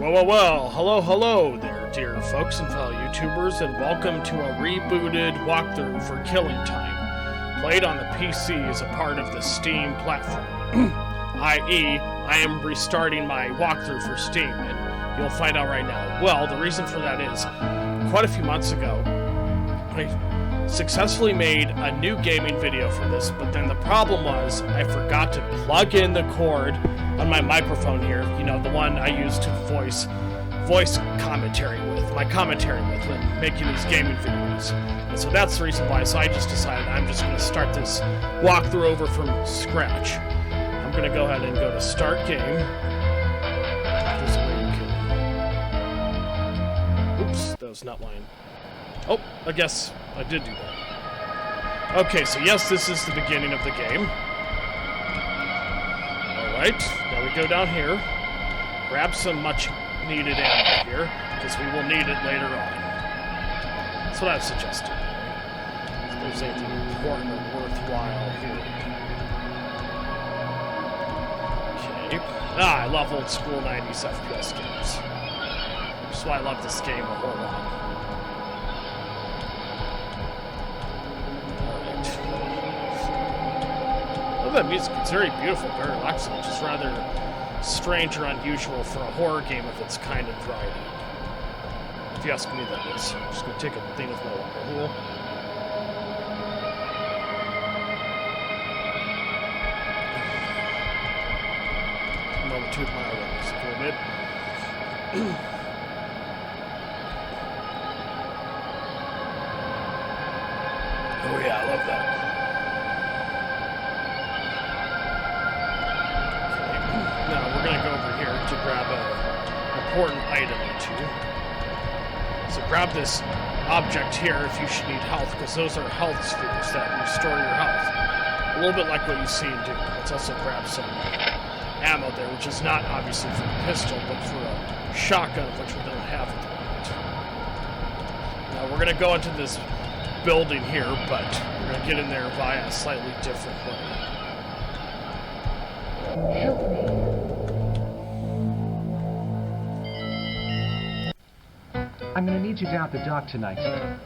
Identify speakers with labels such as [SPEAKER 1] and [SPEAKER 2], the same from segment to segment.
[SPEAKER 1] Well, hello there, dear folks and fellow YouTubers, and welcome to a rebooted walkthrough for Killing Time, played on the PC as a part of the Steam platform, i.e., I am restarting my walkthrough for Steam, and you'll find out right now. Well, the reason for that is, quite a few months ago, I successfully made a new gaming video for this, but then the problem was, I forgot to plug in the cord on my microphone here, you know, the one I use to voice commentary with, my commentary with when making these gaming videos. And so that's the reason why, so I just decided I'm just going to start this walkthrough over from scratch. I'm going to go ahead and go to Start Game. This way you can... Oops, that was not mine. Oh, I guess I did do that. Okay, so yes, this is the beginning of the game. Alright, now we go down here, grab some much needed ammo here, because we will need it later on. That's what I've suggested. If there's anything important or worthwhile here. Okay. I love old school 90s FPS games. That's why I love this game a whole lot. That music, it's very beautiful, very relaxing, which is rather strange or unusual for a horror game of its kind of variety. If you ask me, that is. I'm just going to take a thing with my water hole. Another 2 mile runs for a bit. Oh yeah, I love that. To grab an important item or two. So grab this object here if you should need health, because those are health spheres that restore your health. A little bit like what you see in Doom. Let's also grab some ammo there, which is not obviously for a pistol, but for a shotgun, which we don't have at the moment. Now we're going to go into this building here, but we're going to get in there via a slightly different way.
[SPEAKER 2] Help me. I'm gonna need you down at the dock tonight.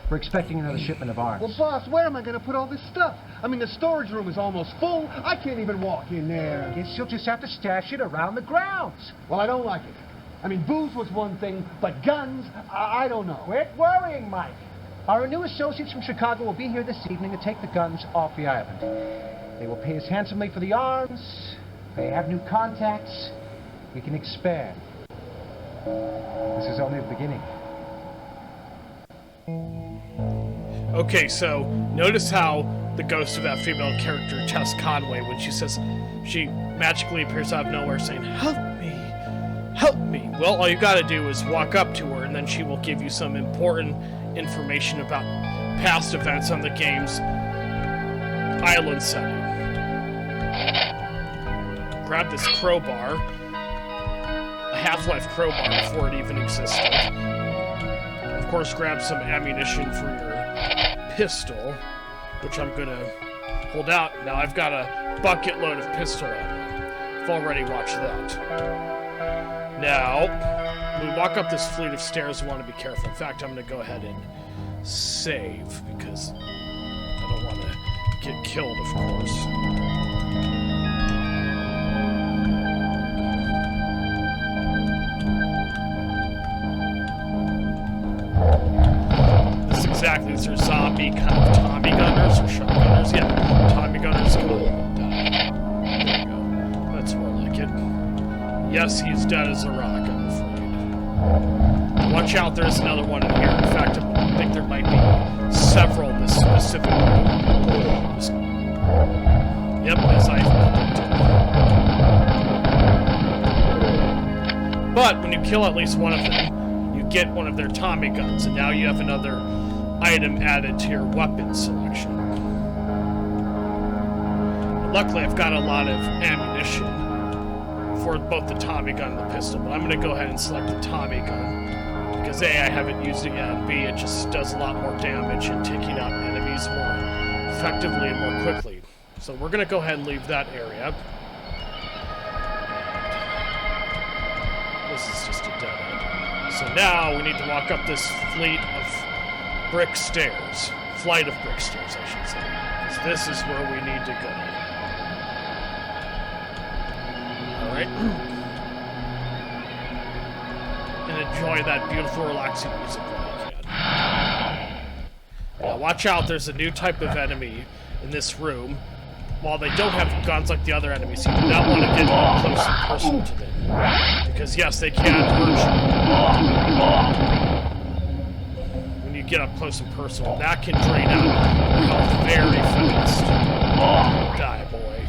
[SPEAKER 2] We're expecting another shipment of arms.
[SPEAKER 3] Well, boss, where am I gonna put all this stuff? I mean, the storage room is almost full. I can't even walk in there.
[SPEAKER 2] Guess you'll just have to stash it around the grounds.
[SPEAKER 3] Well, I don't like it. I mean, booze was one thing, but guns, I don't know.
[SPEAKER 2] Quit worrying, Mike. Our new associates from Chicago will be here this evening to take the guns off the island. They will pay us handsomely for the arms. They have new contacts. We can expand. This is only the beginning.
[SPEAKER 1] Okay, so notice how the ghost of that female character, Tess Conway, when she says, she magically appears out of nowhere saying, "Help me, help me." Well, all you gotta do is walk up to her and then she will give you some important information about past events on the game's island setting. Grab this crowbar, a Half-Life crowbar before it even existed. Of course, grab some ammunition for your pistol, which I'm gonna hold out. Now I've got a bucket load of pistol ammo. I've already watched that. Now, when we walk up this fleet of stairs, we want to be careful. In fact, I'm gonna go ahead and save, because I don't want to get killed, of course. Exactly, these are zombie kind of Tommy gunners or shotgunners. Yeah, Tommy gunners. Come on, die. There you go. That's more like it. Yes, he's dead as a rock, I'm afraid. Watch out, there's another one in here. In fact, I think there might be several in this specific room. Yep, as I predicted. But when you kill at least one of them, you get one of their Tommy guns, and now you have another item added to your weapon selection. Luckily, I've got a lot of ammunition for both the Tommy gun and the pistol, but I'm going to go ahead and select the Tommy gun, because A, I haven't used it yet, and B, it just does a lot more damage in taking out enemies more effectively and more quickly. So we're going to go ahead and leave that area. This is just a dead end. So now we need to walk up this flight of brick stairs, I should say. Because this is where we need to go. Alright. And enjoy that beautiful, relaxing music when you can. Now watch out, there's a new type of enemy in this room. While they don't have guns like the other enemies, you do not want to get up close and personal to them. Because yes, they can hurt you. When you get up close and personal, that can drain out your health very fast. Die, boy.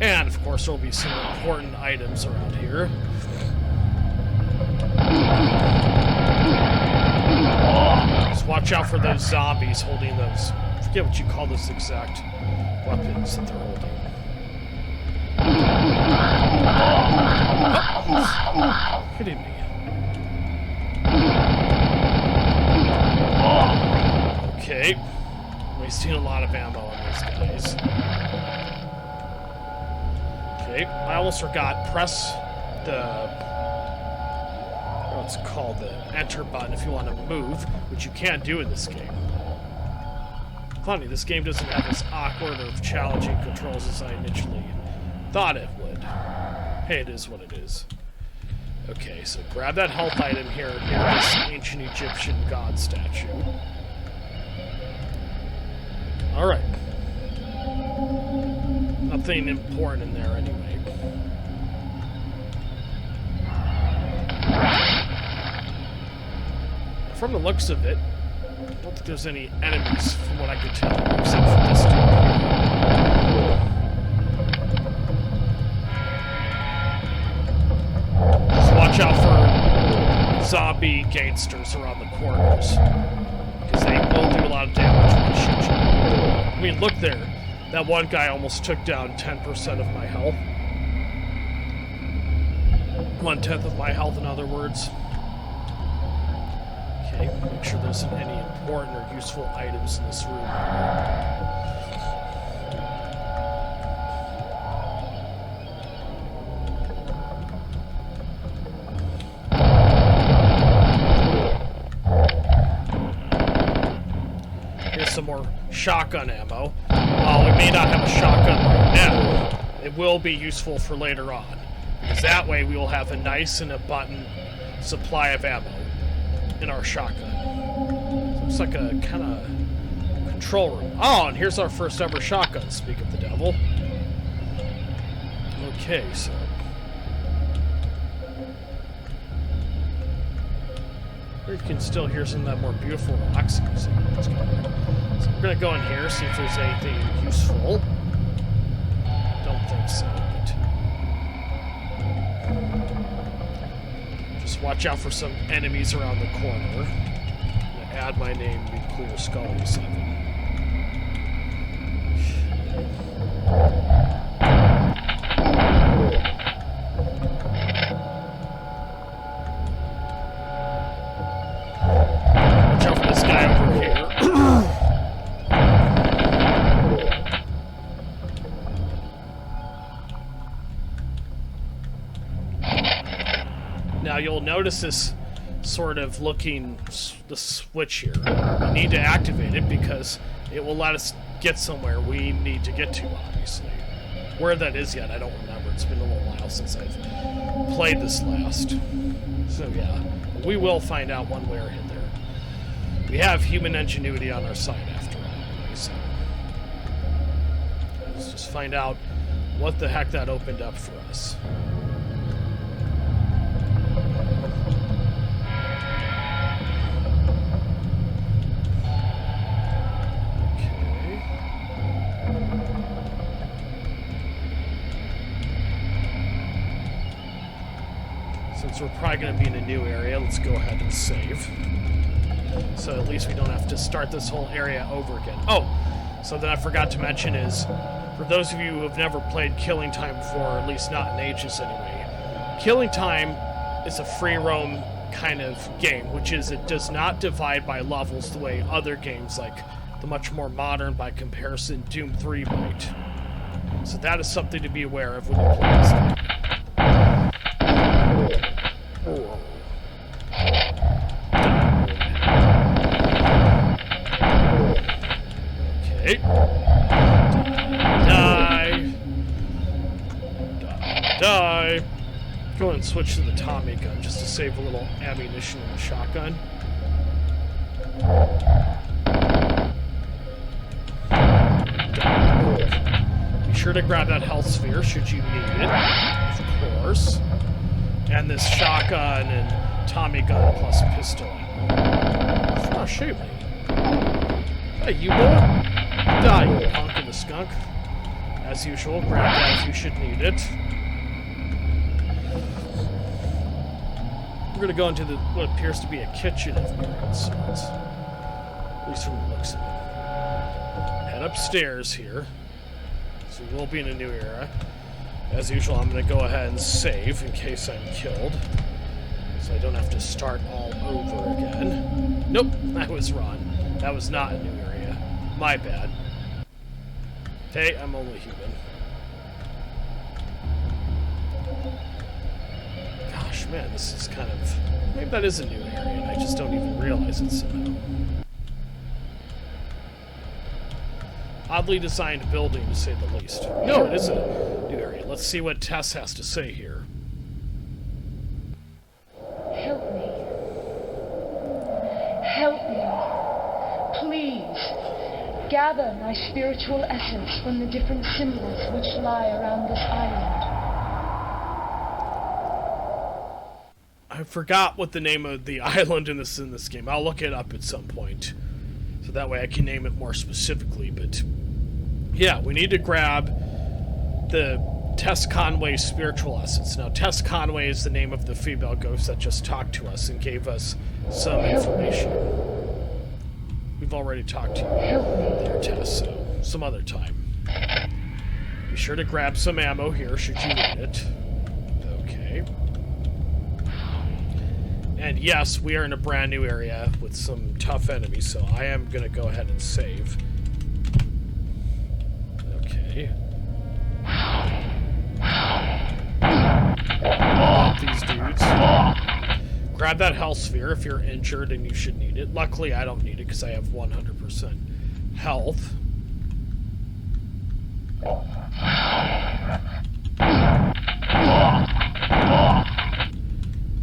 [SPEAKER 1] And, of course, there will be some important items around here. Just watch out for those zombies holding those... I forget what you call those exact weapons that they're holding. Oh, hitting me. Okay. Wasting a lot of ammo on those guys. Okay, I almost forgot. Press the... what's it called? The enter button if you want to move, which you can't do in this game. Funny, this game doesn't have as awkward or challenging controls as I initially thought it would. Hey, it is what it is. Okay, so grab that health item here near this ancient Egyptian god statue. Alright. Nothing important in there anyway. From the looks of it, I don't think there's any enemies, from what I could tell, except for this dude here. Just watch out for zombie gangsters around the corners, because they will do a lot of damage when they shoot you. I mean, look there. That one guy almost took down 10% of my health. 1/10 of my health, in other words. Okay, make sure there isn't any important or useful items in this room. Here's some more shotgun ammo. While we may not have a shotgun right now, it will be useful for later on. Because that way we will have a nice and abundant supply of ammo in our shotgun. Looks like a kind of control room. Oh, and here's our first ever shotgun, speak of the devil. Okay, so... you can still hear some of that more beautiful, relaxing music. So we're going to go in here, see if there's anything useful. Don't think so, but... just watch out for some enemies around the corner. I'm going to add my name to be Clear Skull 7. Watch out for this guy over here. Now you'll notice this sort of looking, the switch here. We need to activate it because it will let us get somewhere we need to get to, obviously. Where that is yet, I don't remember. It's been a little while since I've played this last. So yeah, we will find out one way or another. We have human ingenuity on our side after all, anyway, so let's just find out what the heck that opened up for us. Since we're probably going to be in a new area, let's go ahead and save. So at least we don't have to start this whole area over again. Oh, something I forgot to mention is, for those of you who have never played Killing Time before, or at least not in ages anyway, Killing Time is a free roam kind of game, which is it does not divide by levels the way other games like the much more modern, by comparison, Doom 3 might. So that is something to be aware of when you play this game. Go ahead and switch to the Tommy gun just to save a little ammunition in the shotgun. Be sure to grab that health sphere should you need it, of course. And this shotgun and Tommy gun plus pistol. Oh, shoot me. Hey, you boy. Die, you punk of the skunk. As usual, grab that if you should need it. We're gonna go into what appears to be a kitchen of sorts. At least from the looks of it. Head upstairs here. So we will be in a new era. As usual, I'm gonna go ahead and save in case I'm killed. So I don't have to start all over again. Nope, I was wrong. That was not a new area. My bad. Hey, I'm only human. Gosh, man, this is kind of... Maybe that is a new area, and I just don't even realize it somehow. Oddly designed building, to say the least. No, it is a new area. Let's see what Tess has to say here.
[SPEAKER 4] Help me. Help me. Please. Gather my spiritual essence from the different symbols which lie around this island.
[SPEAKER 1] I forgot what the name of the island in this game. I'll look it up at some point. So that way I can name it more specifically, but... Yeah, we need to grab the Tess Conway's spiritual essence. Now, Tess Conway is the name of the female ghost that just talked to us and gave us some information. We've already talked to you there, Tess, so some other time. Be sure to grab some ammo here should you need it. Okay. And yes, we are in a brand new area with some tough enemies, so I am going to go ahead and save. Okay. These dudes. Grab that health sphere if you're injured and you should need it. Luckily, I don't need it because I have 100% health.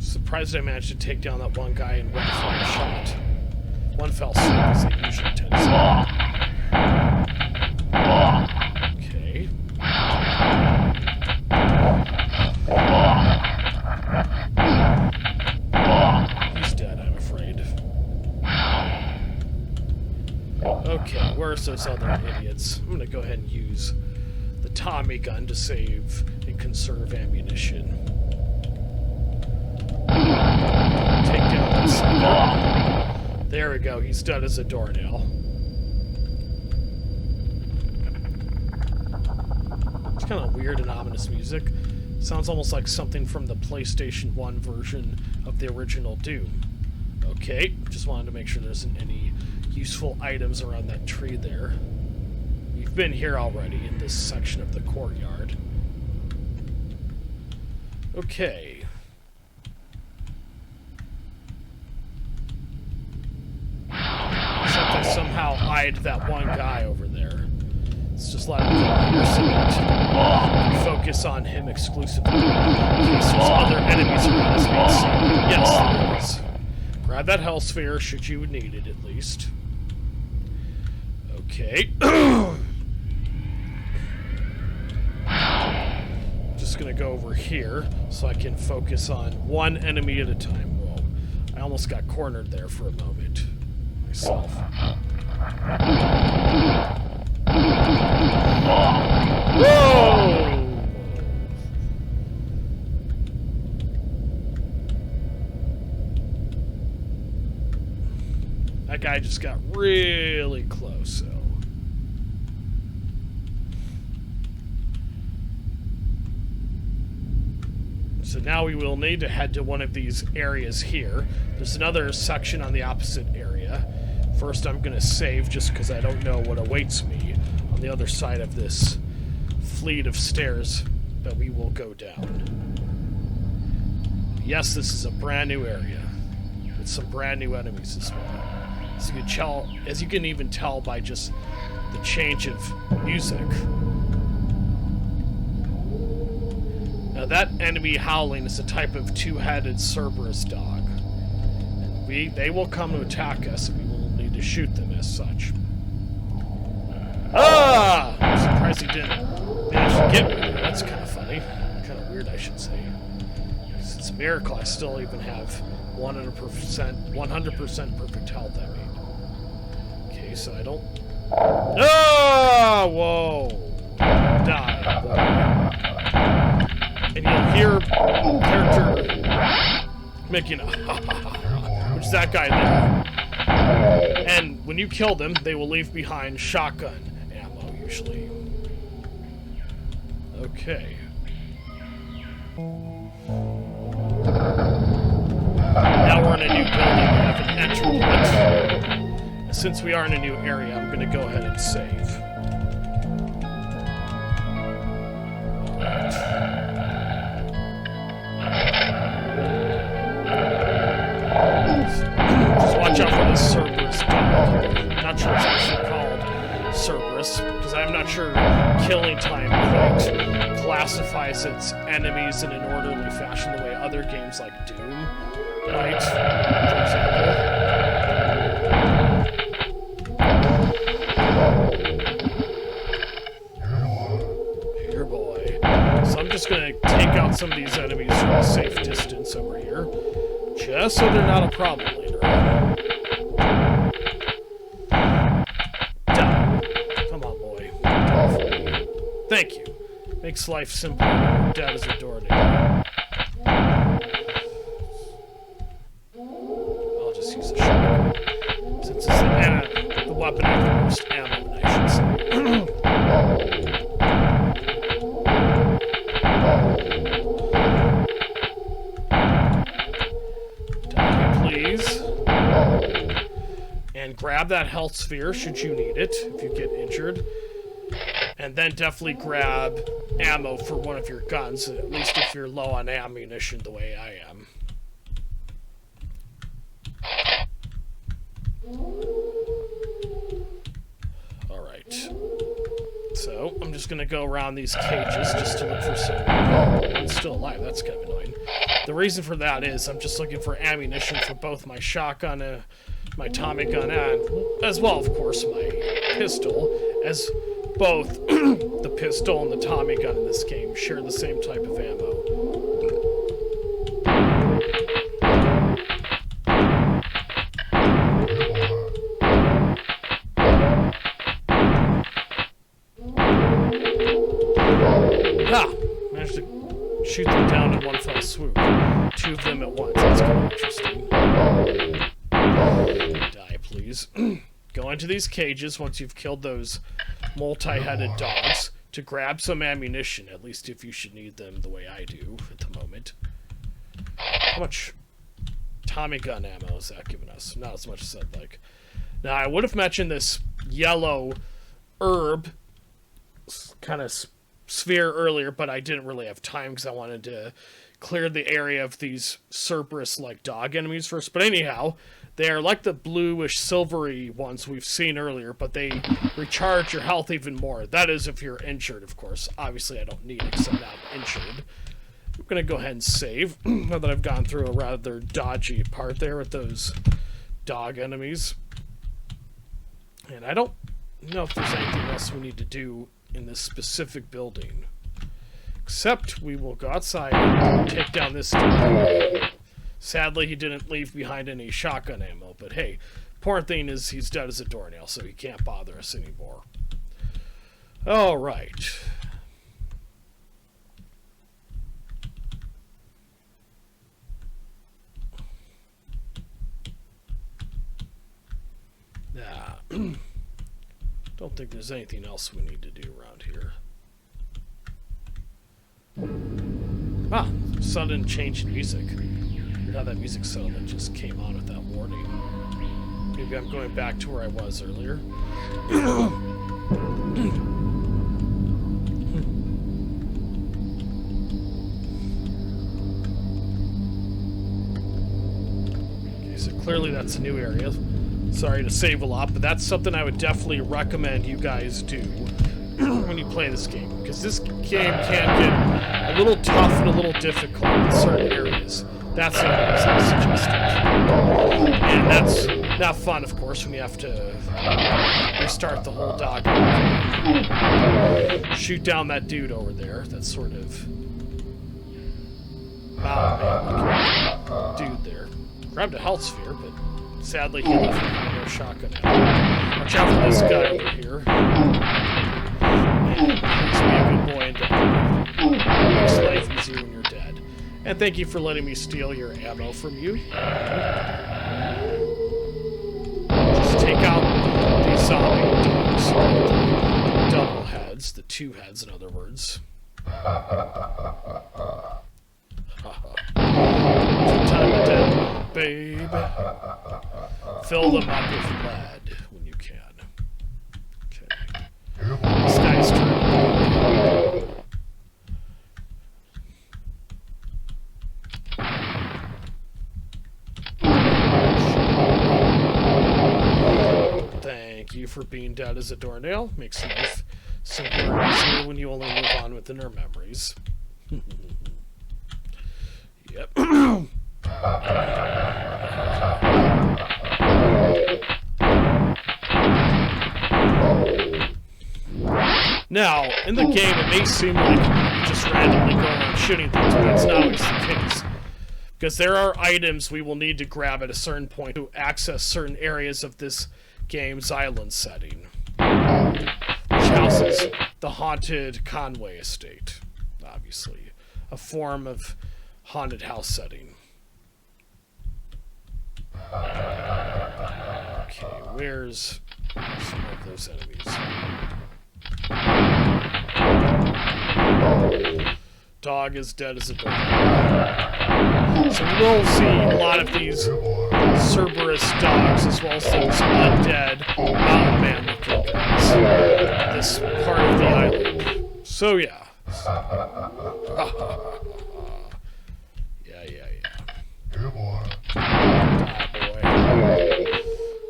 [SPEAKER 1] Surprised I managed to take down that one guy in one fell shot. One fell swoop, as they usually tend to say. Okay. He's dead, I'm afraid. Okay, where's those other idiots? I'm gonna go ahead and use the Tommy gun to save and conserve ammunition. Take down that sucker. There we go, he's dead as a doornail. It's kind of weird and ominous music. Sounds almost like something from the PlayStation 1 version of the original Doom. Okay, just wanted to make sure there isn't any useful items around that tree there. We've been here already in this section of the courtyard. Okay. Except I somehow eyed that one guy over there. Let's just let him go here so that we focus on him exclusively. In case there's other enemies around us being seen. Yes, there is. Grab that health sphere should you need it at least. Okay. Just gonna go over here so I can focus on one enemy at a time. Whoa. I almost got cornered there for a moment. Myself. Whoa! That guy just got really close, so. So now we will need to head to one of these areas here. There's another section on the opposite area. First, I'm going to save just because I don't know what awaits me on the other side of this fleet of stairs that we will go down. Yes, this is a brand new area with some brand new enemies as well. As you can even tell by just the change of music. Now Now that enemy howling is a type of two-headed Cerberus dog. And they will come to attack us, and we will need to shoot them as such. Ah! I'm surprised he didn't manage to get me there. That's kind of funny. Kind of weird, I should say. It's a miracle I still even have 100% perfect health, I mean. Okay, so I don't... Ah! Whoa! Die. And you'll hear character making a which is that guy there. And when you kill them, they will leave behind shotgun ammo, usually. Okay. Now we're in a new building. We haven't entered yet. And since we are in a new area, I'm going to go ahead and save. Just watch out for this Cerberus dog. Not sure it's actually called Cerberus, because I'm not sure Killing Time quite classifies its enemies in an orderly fashion the way other games like Doom might, for example. Here, boy. So I'm just going to take out some of these enemies from a safe distance over here. Just so they're not a problem later on. Die. Come on, boy. Thank you. Makes life simpler when dead as a doornail. I'll just use a shotgun. Since it's the weapon with the most ammo, I should say. And grab that health sphere should you need it if you get injured. And then definitely grab ammo for one of your guns, at least if you're low on ammunition the way I am. Alright. So, I'm just gonna go around these cages just to look for some... Oh, one's still alive, that's kind of annoying. The reason for that is I'm just looking for ammunition for both my shotgun, my Tommy gun, and as well, of course, my pistol, as both the pistol and the Tommy gun in this game share the same type of ammo. Managed to shoot them down in one fell swoop. Two of them at once. That's kind of interesting. Die, please. Go into these cages once you've killed those multi-headed dogs to grab some ammunition, at least if you should need them the way I do at the moment. How much Tommy gun ammo is that giving us? Not as much as I'd like. Now, I would have mentioned this yellow herb kind of sphere earlier, but I didn't really have time because I wanted to clear the area of these Cerberus-like dog enemies first. But anyhow, they are like the bluish silvery ones we've seen earlier, but they recharge your health even more. That is if you're injured, of course. Obviously, I don't need it because I'm not injured. I'm going to go ahead and save, now that I've gone through a rather dodgy part there with those dog enemies. And I don't know if there's anything else we need to do in this specific building. Except we will go outside and take down this dude. Sadly, he didn't leave behind any shotgun ammo, but hey, important thing is he's dead as a doornail, so he can't bother us anymore. Alright. Nah. Don't think there's anything else we need to do around here. Ah, sudden change in music. Now that music suddenly just came on without warning. Maybe I'm going back to where I was earlier. Okay, so clearly that's a new area. Sorry to save a lot, but that's something I would definitely recommend you guys do when when you play this game, because this game can get a little tough and a little difficult in certain areas. That's the only reason I suggest it. And that's not fun, of course, when you have to restart the whole dog. Shoot down that dude over there. That's sort of dude there. Grabbed a health sphere, but sadly he left behind no shotgun ammo. Watch out for this guy over here. And please be a good boy and don't makes life easier when you're dead. And thank you for letting me steal your ammo from you. Just take out these zombie dogs. The double heads, the two heads in other words. Time to dead, babe. Fill them up with lead when you can. Okay. This guy's turn. Thank you for being dead as a doornail. Makes life simpler and easier when you only move on within our memories. Yep. Now, in the game, it may seem like you just randomly go around shooting things, but that's not always the case. Because there are items we will need to grab at a certain point to access certain areas of this game's island setting, which houses the haunted Conway estate, obviously. A form of haunted house setting. Okay, where's some of those enemies? Dog is dead as a dog. So we will see a lot of these Cerberus dogs as well as those undead mountain man looking guys. This part of the island. So yeah.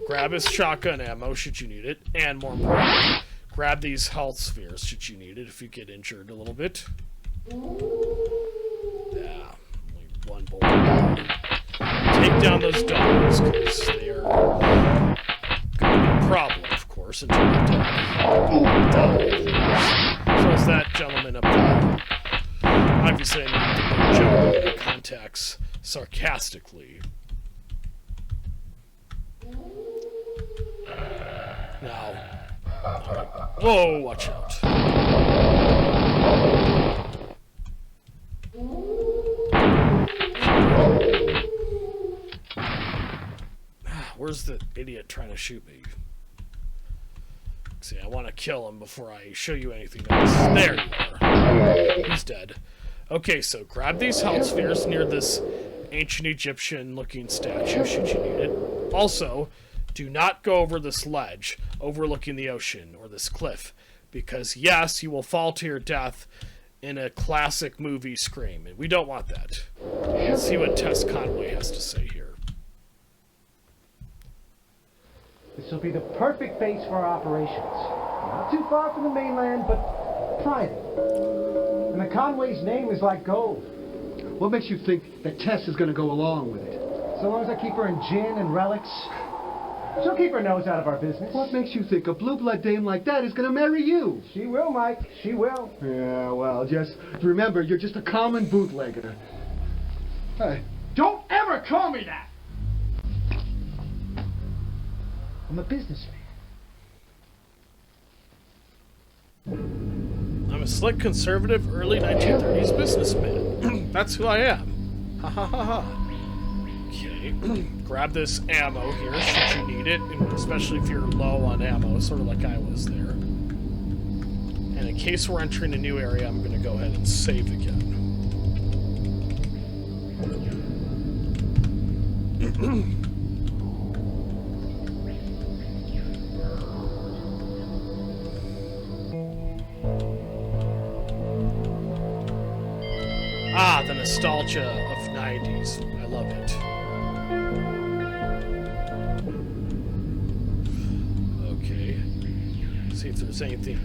[SPEAKER 1] Grab his shotgun ammo should you need it, and more importantly, grab these health spheres should you need it if you get injured a little bit. Yeah, only one bullet. Take down those dogs, because they are going to be a problem, of course, until they're dead. So is that gentleman up there. Obviously, I need to put gentleman in context sarcastically. Now, whoa, watch out. Where's the idiot trying to shoot me? See, I want to kill him before I show you anything else. There you are. He's dead. Okay, so grab these health spheres near this ancient Egyptian looking statue should you need it. Also, do not go over this ledge overlooking the ocean or this cliff, because yes, you will fall to your death in a classic movie Scream, and we don't want that. Let's see what Tess Conway has to say here.
[SPEAKER 2] This will be the perfect base for our operations. Not too far from the mainland, but private. And the Conway's name is like gold.
[SPEAKER 3] What makes you think that Tess is going to go along with it?
[SPEAKER 2] So long as I keep her in gin and relics, she'll keep her nose out of our business.
[SPEAKER 3] What makes you think a blue-blood dame like that is going to marry you?
[SPEAKER 2] She will, Mike. She will.
[SPEAKER 3] Yeah, well, just remember, you're just a common bootlegger. Hey.
[SPEAKER 2] Don't ever call me that! I'm a businessman.
[SPEAKER 1] I'm a slick, conservative, early 1930s businessman. That's who I am. Ha ha ha ha. Okay, grab this ammo here should you need it, and especially if you're low on ammo, sort of like I was there. And in case we're entering a new area, I'm going to go ahead and save again. Ah, the nostalgia of 90s. I love it. Okay. See if there's anything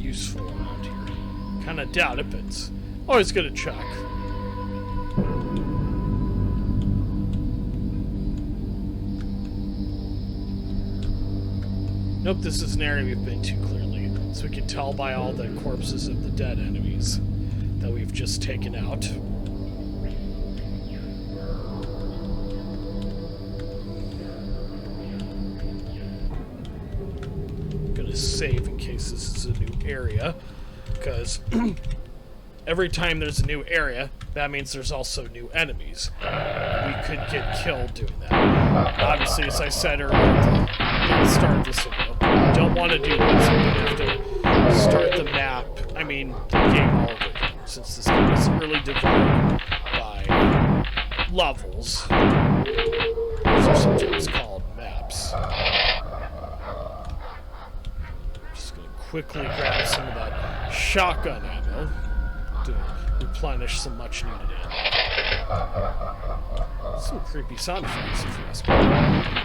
[SPEAKER 1] useful around here. Kind of doubt it, but it's always good to check. Nope, this is an area we've been to clearly, so we can tell by all the corpses of the dead enemies that we've just taken out. I'm gonna save in case this is a new area, because every time there's a new area, that means there's also new enemies. We could get killed doing that. Obviously, as I said earlier at the start of this video, don't want to do this. I'm going to have to start the map, I mean, the game all over again, since this game is really divided by levels. Those are sometimes called maps. Just going to quickly grab some of that shotgun ammo to replenish some much needed ammo. Some creepy sound effects, if you ask me.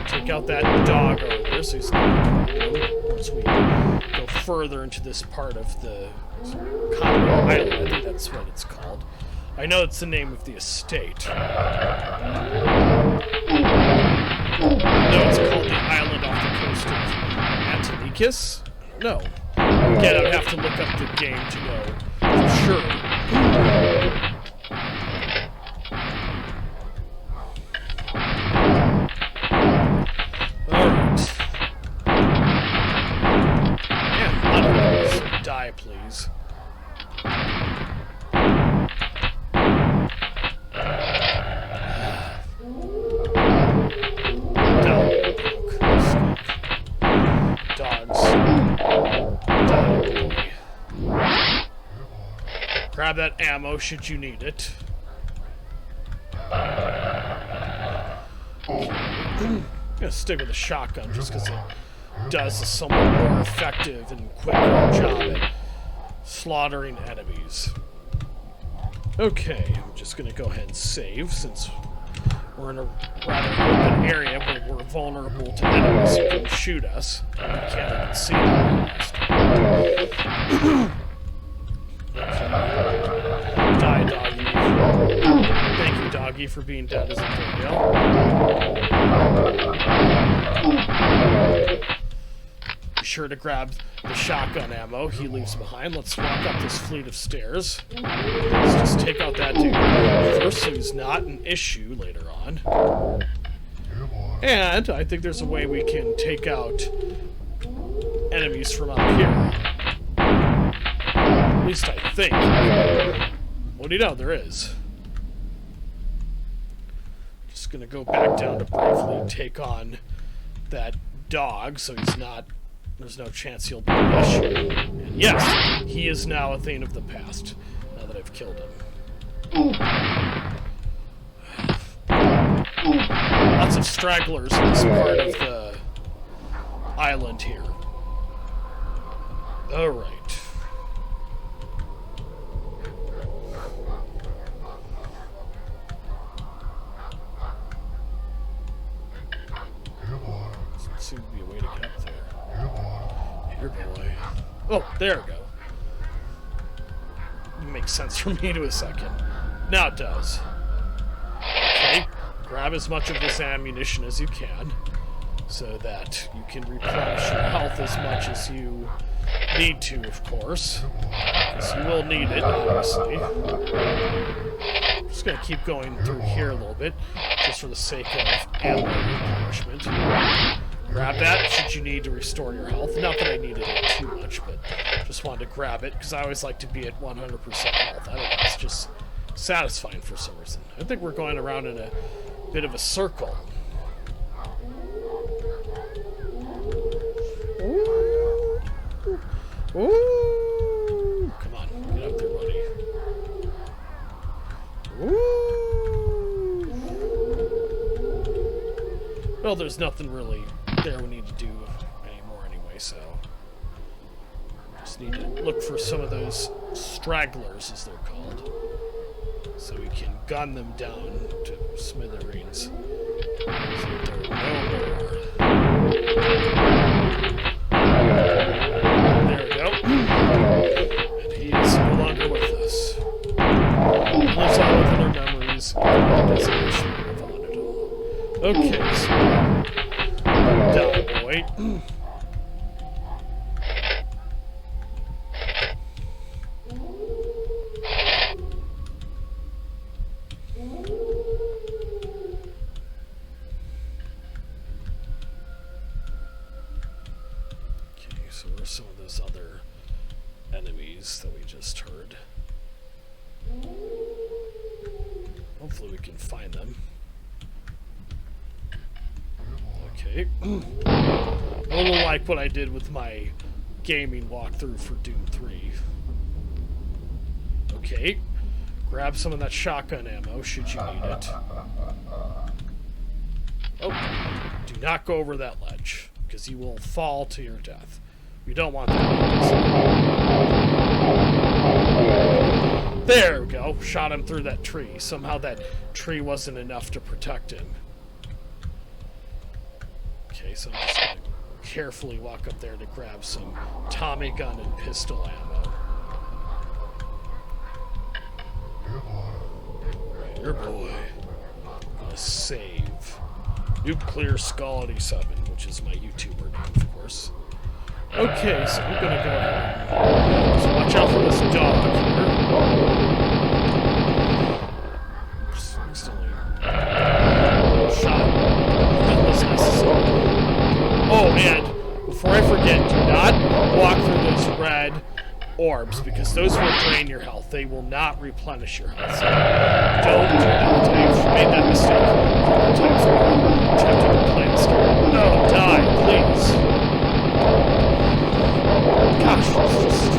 [SPEAKER 1] Take out that dog over there, so he's not a problem. Once we go further into this part of the Congo Island, I think that's what it's called. I know it's the name of the estate. I know it's called the island off the coast of Antonikis? No. Again, I would have to look up the game to know for sure. Please. Dogs. Grab that ammo should you need it. I'm gonna stick with the shotgun just because it does a somewhat more effective and quicker job at slaughtering enemies. Okay, I'm just gonna go ahead and save since we're in a rather open area where we're vulnerable to enemies who can shoot us. We can't even see them last time. Die, doggy. Thank you, doggy, for being dead as a thumbnail. Be sure to grab the shotgun ammo he leaves behind. Let's walk up this fleet of stairs. Let's just take out that dude first so he's not an issue later on. And I think there's a way we can take out enemies from up here. At least I think. What do you know? There is. Just gonna go back down to briefly take on that dog so he's not... There's no chance he'll be an issue. And yes, he is now a thing of the past, now that I've killed him. Lots of stragglers in this part of the island here. Alright. Doesn't seem to be a way to get up there. Here, boy. Oh, there we go. It makes sense for me to a second. Now it does. Okay, grab as much of this ammunition as you can so that you can replenish your health as much as you need to, of course. Because you will need it, obviously. I'm just going to keep going through here a little bit, just for the sake of ammo replenishment. Grab that should you need to restore your health. Not that I needed it too much, but just wanted to grab it because I always like to be at 100% health. I don't know, it's just satisfying for some reason. I think we're going around in a bit of a circle. Ooh. Ooh. Come on, get up there, buddy. Ooh. Well, there's nothing really there we need to do anymore anyway, so just need to look for some of those stragglers, as they're called, so we can gun them down to smithereens so that there are no more. There we go. Okay, so die, boy. Okay, so where's some of those other enemies that we just heard? Hopefully we can find them. Okay. A little like what I did with my gaming walkthrough for Doom 3. Okay. Grab some of that shotgun ammo, should you need it. Oh, do not go over that ledge, because you will fall to your death. We don't want that. There we go. Shot him through that tree. Somehow that tree wasn't enough to protect him. Okay, so I'm just going to carefully walk up there to grab some Tommy gun and pistol ammo. Your boy. Gonna save. Nuclear Skull 87, which is my YouTuber name, of course. Okay, so I'm gonna go ahead. So watch out for this dog here. Instantly. Shot. That was necessary. Oh, and before I forget, do not walk through those red orbs, because those will drain your health. They will not replenish your health. So don't do that. I've made that mistake a couple times where I'm attempting to play this game. No, die, please. Gosh, there's just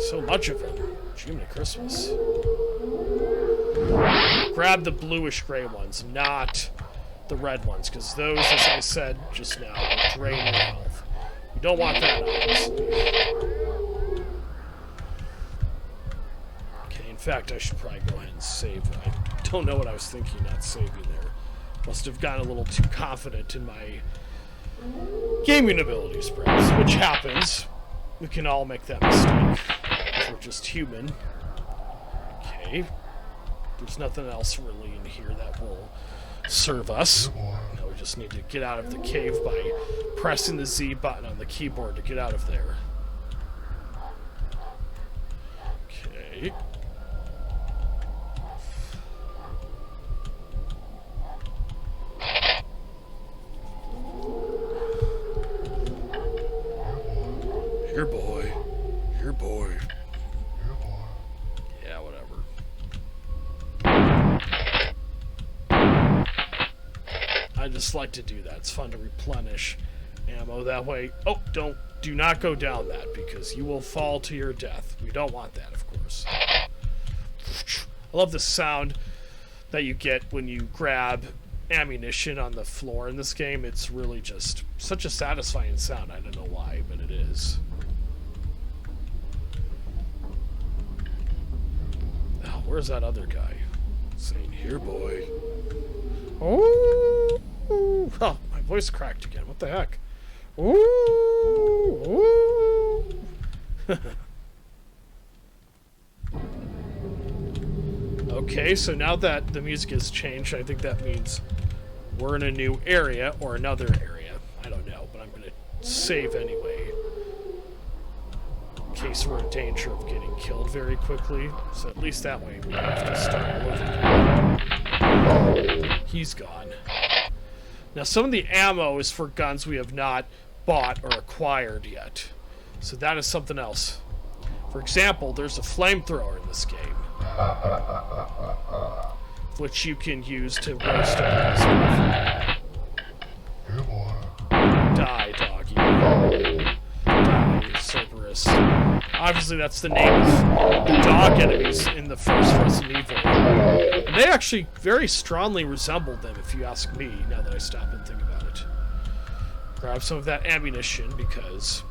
[SPEAKER 1] so much of them. Jiminy Christmas. Grab the bluish gray ones, not the red ones, because those, as I said just now, will drain your health. You don't want that, obviously. Okay, in fact, I should probably go ahead and save. I don't know what I was thinking not saving there. Must have gotten a little too confident in my gaming abilities, perhaps, which happens. We can all make that mistake, because we're just human. Okay. There's nothing else really in here that will serve us. Now we just need to get out of the cave by pressing the Z button on the keyboard to get out of there. Okay. Here, boy. Here, boy. Yeah, whatever. I just like to do that. It's fun to replenish ammo that way. Oh, do not go down that, because you will fall to your death. We don't want that, of course. I love the sound that you get when you grab ammunition on the floor in this game. It's really just such a satisfying sound. I don't know why, but it is. Oh, where's that other guy? Saying, here, boy. Oh, my voice cracked again. What the heck? Ooh. Okay, so now that the music has changed, I think that means we're in a new area, or another area. I don't know, but I'm going to save anyway, in case we're in danger of getting killed very quickly. So at least that way we don't have to start over again. He's gone. Now, some of the ammo is for guns we have not bought or acquired yet. So that is something else. For example, there's a flamethrower in this game, which you can use to roast enemies with. Die, doggy. Die, Cerberus. Obviously, that's the name of the dog enemies in the first Resident Evil. And they actually very strongly resemble them, if you ask me, now that I stop and think about it. Grab some of that ammunition, because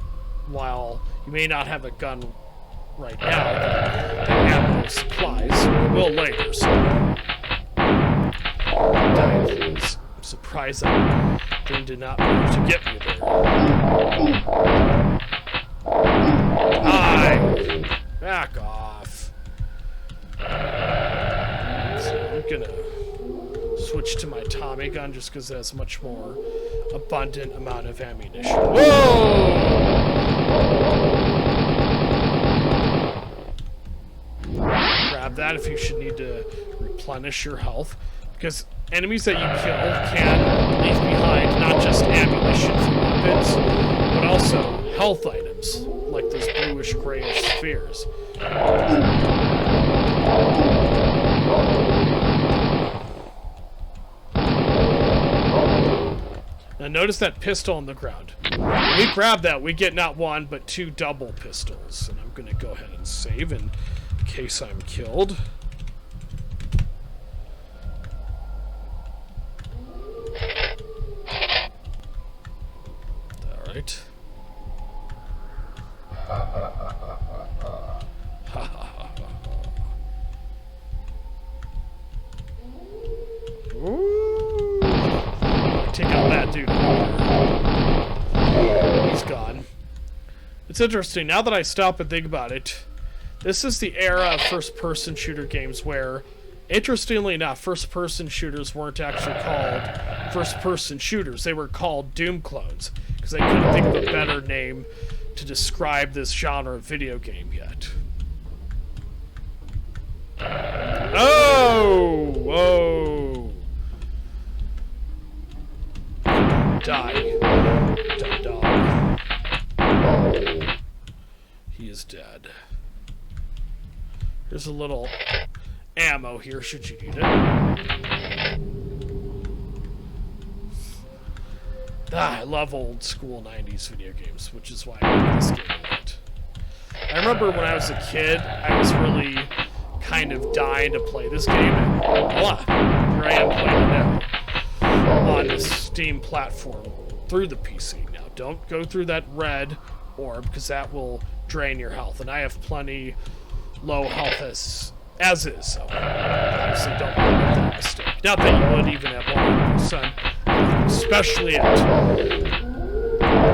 [SPEAKER 1] while you may not have a gun right now, the ammo supplies will later, so die, please. I'm surprised that thing did not move to get me there. Die! Back off. So I'm gonna switch to my Tommy gun just because it has a much more abundant amount of ammunition. Whoa! Grab that if you should need to replenish your health, because enemies that you kill can leave behind not just ammunition for weapons, but also health items, like those bluish-grayish spheres. Now notice that pistol on the ground. When we grab that, we get not one, but 2 double pistols. And I'm going to go ahead and save in case I'm killed. Alright. Ooh. Take out that dude. He's gone. It's interesting, now that I stop and think about it, this is the era of first-person shooter games where, interestingly enough, first-person shooters weren't actually called first-person shooters. They were called Doom clones, because they couldn't think of a better name to describe this genre of video game yet. Oh! Whoa! Die. Dumb dog. He is dead. There's a little ammo here, should you need it. I love old school 90s video games, which is why I like this game a lot. I remember when I was a kid, I was really kind of dying to play this game, and voila, here I am playing it now on the Steam platform through the PC. Now, don't go through that red orb, because that will drain your health, and I have plenty low health as is, so obviously don't make that mistake. Not that you would even at 100%, especially at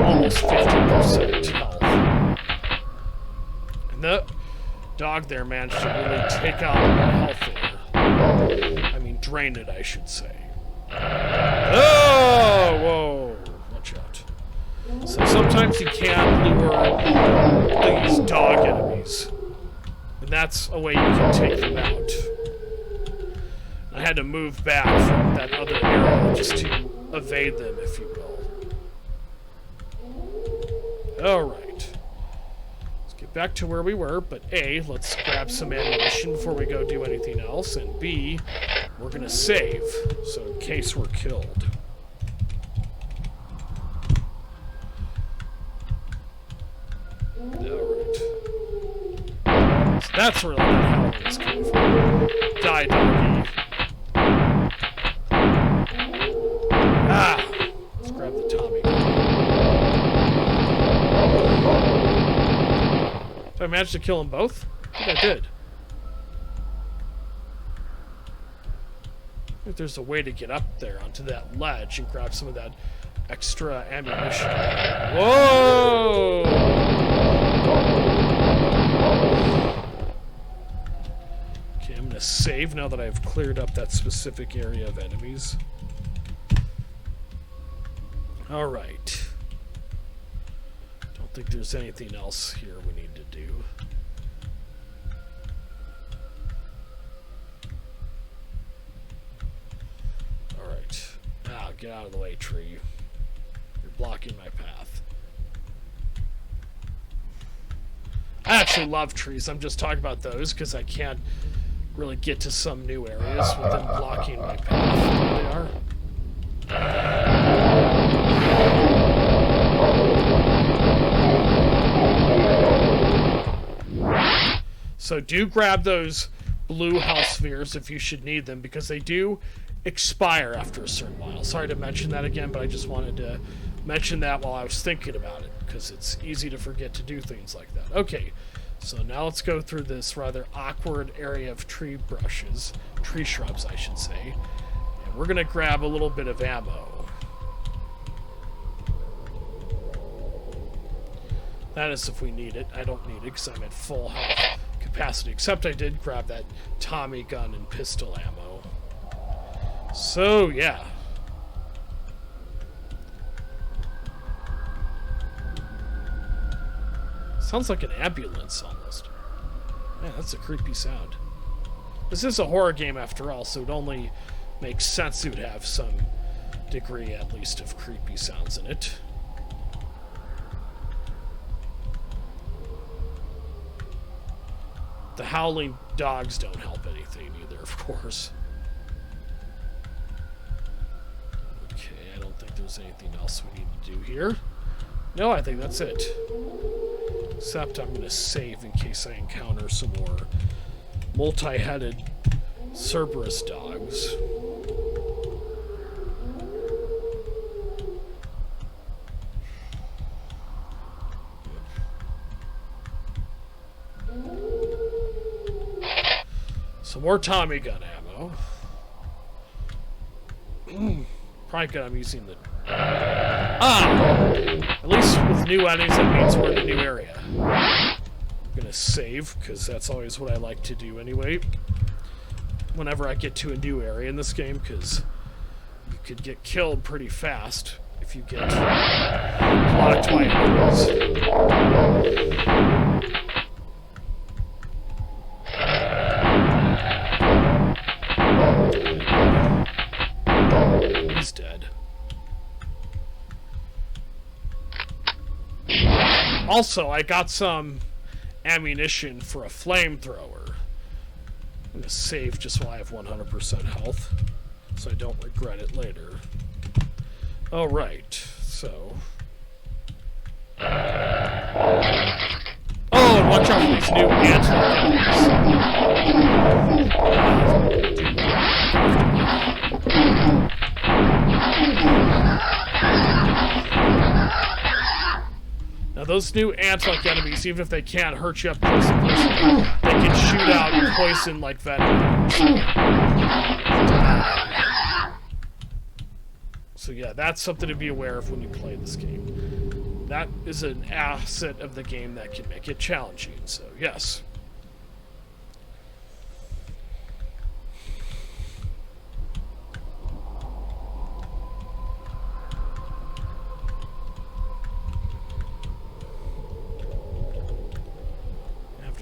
[SPEAKER 1] almost 50% health. And the dog there managed to really take out my health there. I mean, drain it, I should say. Oh, whoa, watch out. So sometimes you can lure these dog enemies, and that's a way you can take them out. I had to move back from that other area just to evade them, if you will. Alright. Let's get back to where we were, but A, let's grab some ammunition before we go do anything else, and B, we're gonna save, so in case we're killed. Alright. So that's where that howling is coming from. Die, doggy. Ah! Let's grab the Tommy. Did I manage to kill them both? I think I did. I think there's a way to get up there onto that ledge and grab some of that extra ammunition. Whoa! Okay, I'm gonna save now that I've cleared up that specific area of enemies. Alright. Don't think there's anything else here we need to do. Alright. Ah, get out of the way, tree. You're blocking my path. I actually love trees. I'm just talking about those because I can't really get to some new areas with them blocking my path. There they are. So do grab those blue house spheres if you should need them, because they do expire after a certain while. Sorry to mention that again, but I just wanted to mention that while I was thinking about it, because it's easy to forget to do things like that. Okay, so now let's go through this rather awkward area of tree shrubs, I should say. And we're going to grab a little bit of ammo. That is if we need it. I don't need it because I'm at full health capacity, except I did grab that Tommy gun and pistol ammo. So, yeah. Sounds like an ambulance almost. Man, that's a creepy sound. This is a horror game after all, so it only makes sense it would have some degree, at least, of creepy sounds in it. The howling dogs don't help anything either, of course. Okay, I don't think there's anything else we need to do here. No, I think that's it. Except I'm going to save in case I encounter some more multi-headed Cerberus dogs. Some more Tommy gun ammo. Probably good I'm using the... At least with new enemies, that means we're in a new area. I'm gonna save, because that's always what I like to do anyway. Whenever I get to a new area in this game, because you could get killed pretty fast if you get blocked by enemies. He's dead. Also, I got some ammunition for a flamethrower. I'm going to save just while I have 100% health, so I don't regret it later. Alright, so... Oh, and watch out for these new Now those new ant-like enemies, even if they can't hurt you up close and personal, they can shoot out poison like venom. So yeah, that's something to be aware of when you play this game. That is an asset of the game that can make it challenging, so yes.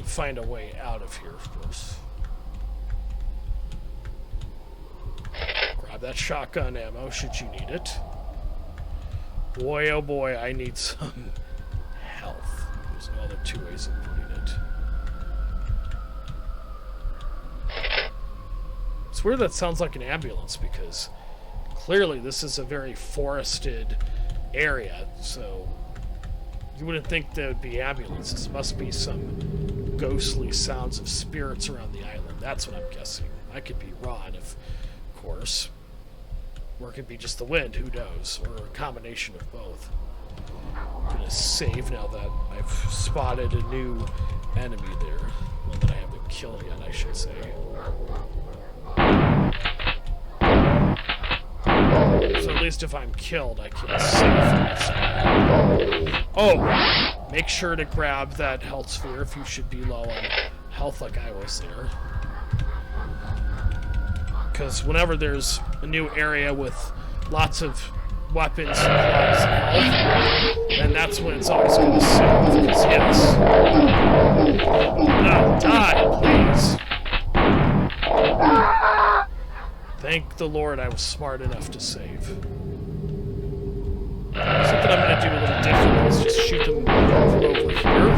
[SPEAKER 1] Find a way out of here, of course. Grab that shotgun ammo should you need it. Boy, oh boy, I need some health. There's no other two ways of putting it. It's weird that sounds like an ambulance because clearly this is a very forested area, so you wouldn't think there would be ambulances. It must be some ghostly sounds of spirits around the island. That's what I'm guessing. I could be wrong, of course. Or it could be just the wind, who knows? Or a combination of both. I'm gonna save now that I've spotted a new enemy there. One that I haven't killed yet, I should say. So at least if I'm killed, I can save. Oh! Make sure to grab that health sphere if you should be low on health like I was there. Because whenever there's a new area with lots of weapons, supplies, and health, then that's when it's always going to save. Because yes. No, die, please. Thank the Lord I was smart enough to save. Something I'm going to do a little different is just shoot them from over here.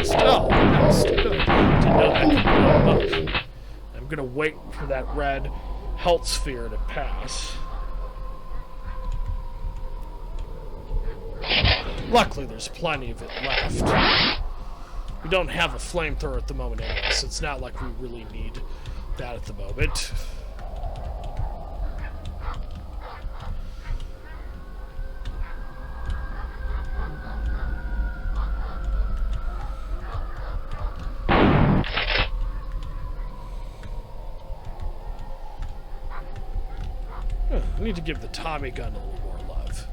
[SPEAKER 1] Still, that was stupid. Didn't know that could blow them up. I'm going to wait for that red health sphere to pass. Luckily, there's plenty of it left. We don't have a flamethrower at the moment anyway, so it's not like we really need that at the moment. I need to give the Tommy gun a little more love.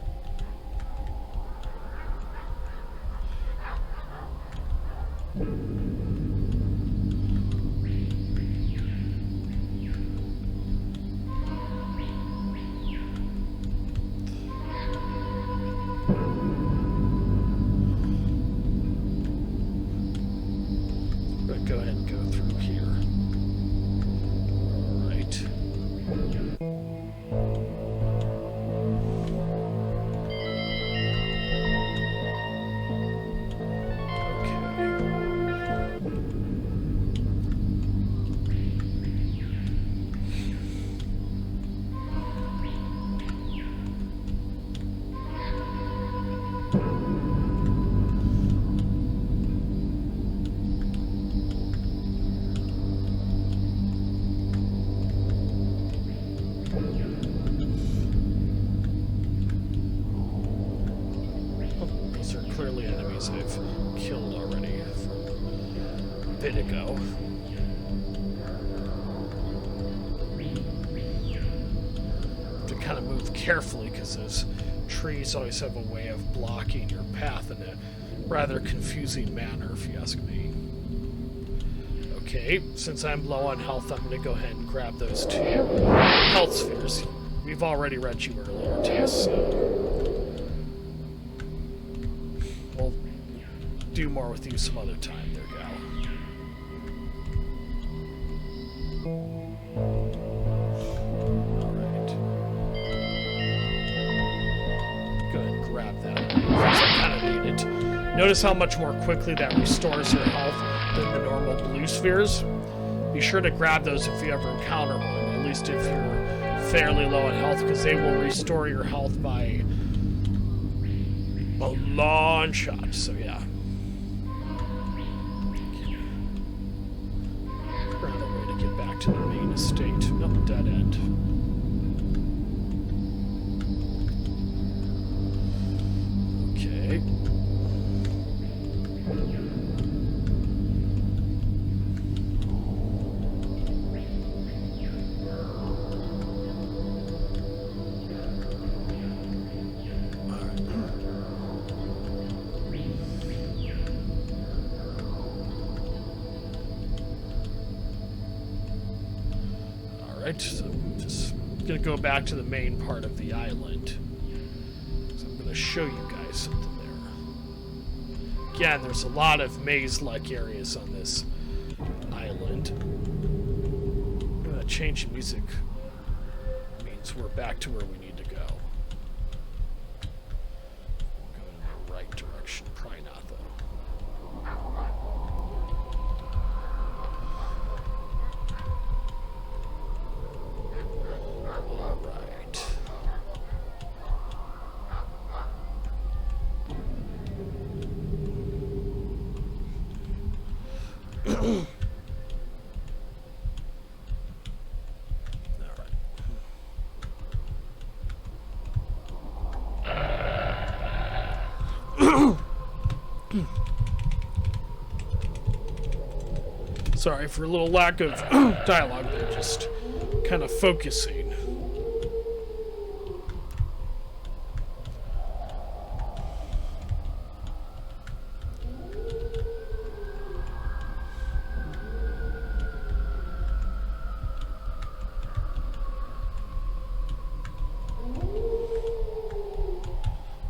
[SPEAKER 1] go ahead and go through here. Alright. Clearly enemies I've killed already from a bit ago. To kind of move carefully because those trees always have a way of blocking your path in a rather confusing manner, if you ask me. Okay, since I'm low on health, I'm going to go ahead and grab those 2 health spheres. We've already read you earlier, too, so we'll do more with you some other time. There, gal. Alright. Go ahead and grab that. I kind of need it. Notice how much more quickly that restores your health than the normal blue spheres. Be sure to grab those if you ever encounter one, at least if you're fairly low in health, because they will restore your health by a long shot, so yeah. Figure out a way to get back to the main estate. Nope, dead end. Okay. Alright, so I'm just gonna go back to the main part of the island. So I'm gonna show you guys something there. Again, there's a lot of maze-like areas on this island. Change in music means we're back to where we need to go. Go in the right direction. Probably not, though. Sorry for a little lack of dialogue there, just kind of focusing.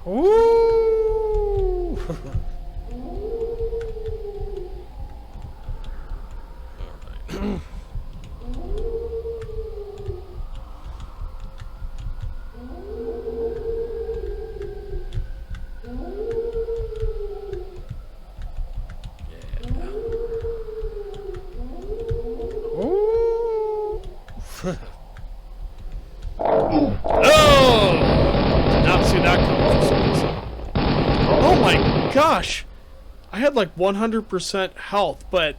[SPEAKER 1] Ooh! Gosh, I had like 100% health, but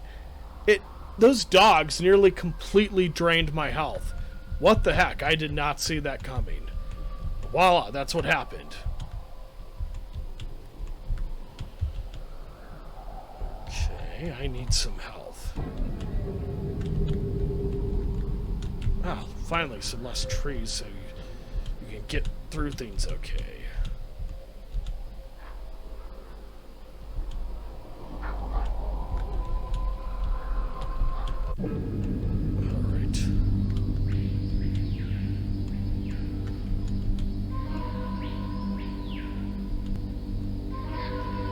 [SPEAKER 1] those dogs nearly completely drained my health. What the heck? I did not see that coming. Voila, that's what happened. Okay, I need some health. Ah, finally some less trees so you can get through things okay. Alright.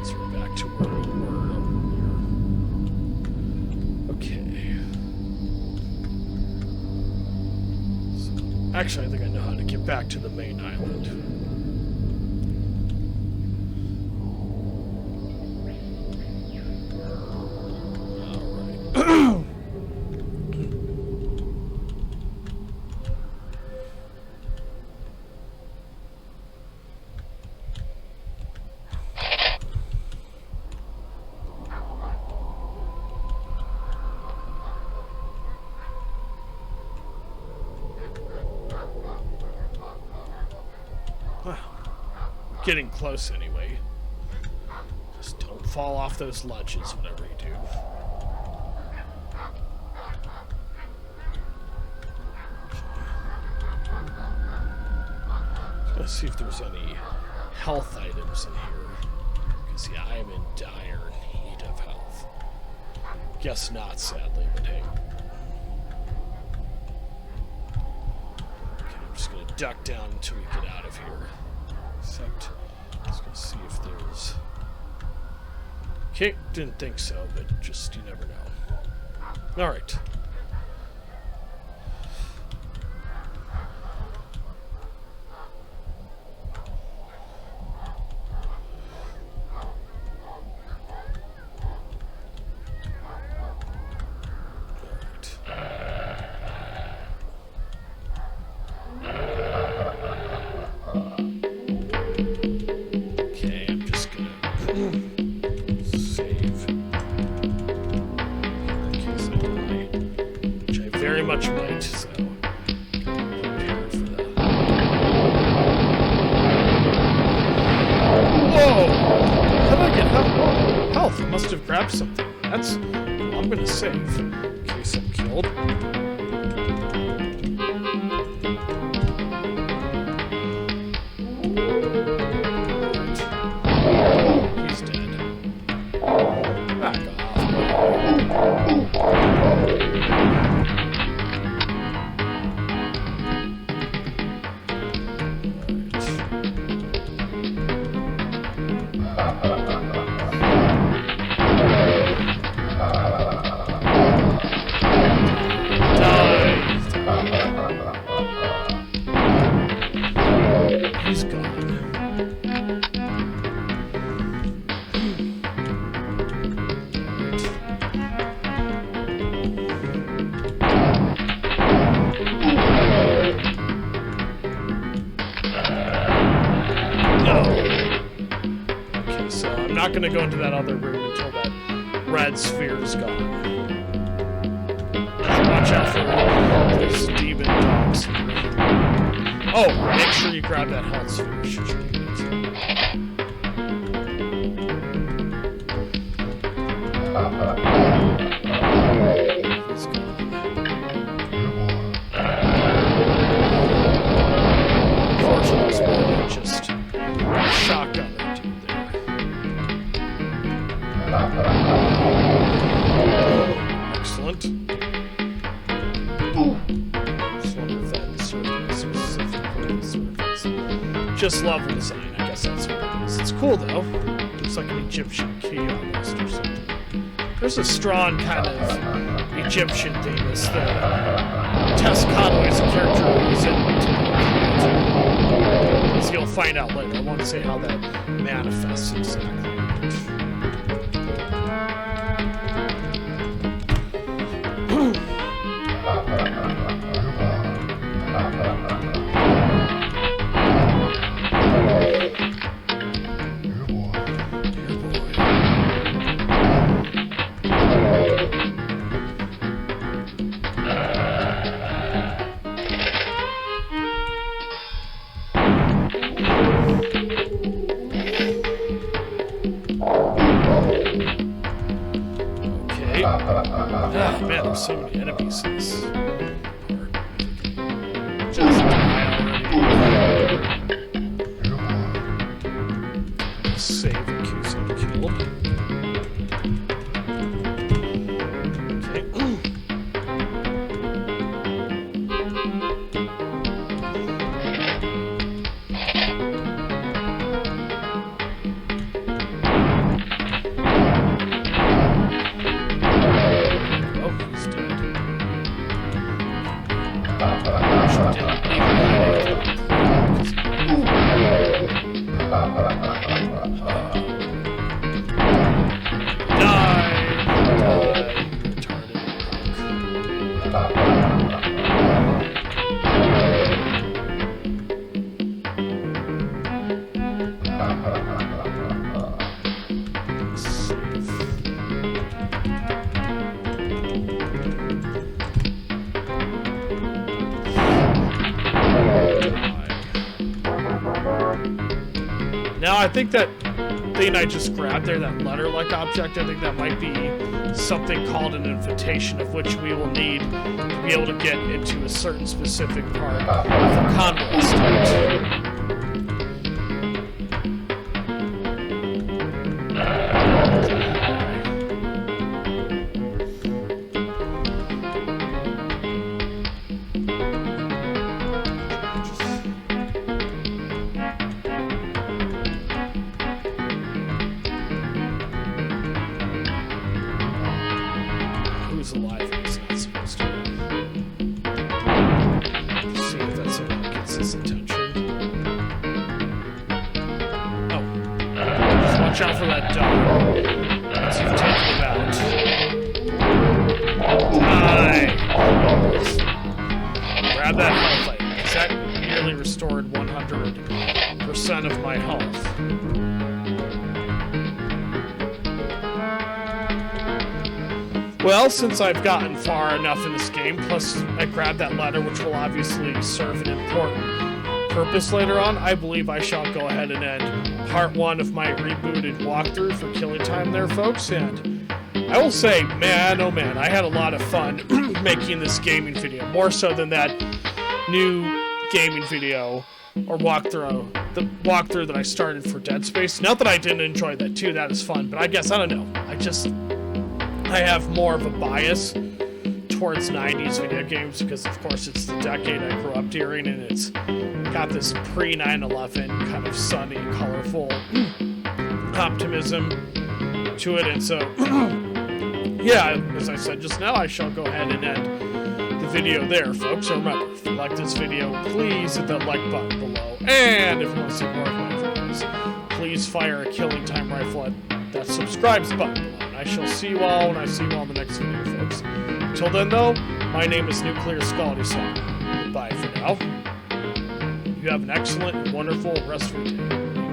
[SPEAKER 1] So we're back to where we were over Actually, I think I know how to get back to the main island. Alright. Getting close anyway. Just don't fall off those ledges, whatever you do. Let's see if there's any health items in here. Because, yeah, I am in dire need of health. Guess not, sadly, but hey. Okay, I'm just going to duck down until we get out of here. Except, let's go see if there's... Okay, didn't think so, but just, you never know. Alright. Much might, so prepare for that. Whoa! How did I get health? I must have grabbed something. That's well, I'm gonna save in case I'm killed. He's dead. Back off. He's gone. No. Okay, so I'm not going to go into that other room until that red sphere is gone. Watch out for those demon dogs. Oh, make sure you grab that health sphere. Should you need it. Let's go. Unfortunately, it's more than just a shotgun or two there. Excellent. Just level design, I guess that's what it is. It's cool though. Looks like an Egyptian key almost or something. There's a strong kind of Egyptian theme. It's the Tess Conway's character who's in as you'll find out later. I won't say how that manifests exactly. Ah, man, there's so many enemies in this part. Just die already. Save in case I'm killed. Okay. Now, I think that thing I just grabbed there, that letter-like object, I think that might be something called an invitation, of which we will need to be able to get into a certain specific part of the convoy state. Alive, he's not supposed to. Let's see if that somehow gets his attention. Oh. Just watch out for that dog. Once you've taken him out. Nice. Grab that health item, because that nearly restored 100% of my health. Well, since I've gotten far enough in this game, plus I grabbed that letter, which will obviously serve an important purpose later on, I believe I shall go ahead and end part 1 of my rebooted walkthrough for Killing Time there, folks, and I will say, man, oh man, I had a lot of fun making this gaming video, more so than that new gaming video or walkthrough, the walkthrough that I started for Dead Space. Not that I didn't enjoy that too, that is fun, but I guess, I don't know, I have more of a bias towards 90s video games because, of course, it's the decade I grew up during, and it's got this pre-9/11 kind of sunny, colorful optimism to it, and so, yeah, as I said just now, I shall go ahead and end the video there, folks. So remember, if you like this video, please hit that like button below, and if you want to see more of my videos, please fire a Killing Time rifle at that subscribes button below. I shall see you all when I see you all in the next video, folks. Until then, though, my name is Nuclear Skull Design. Goodbye for now. You have an excellent and wonderful rest of your day.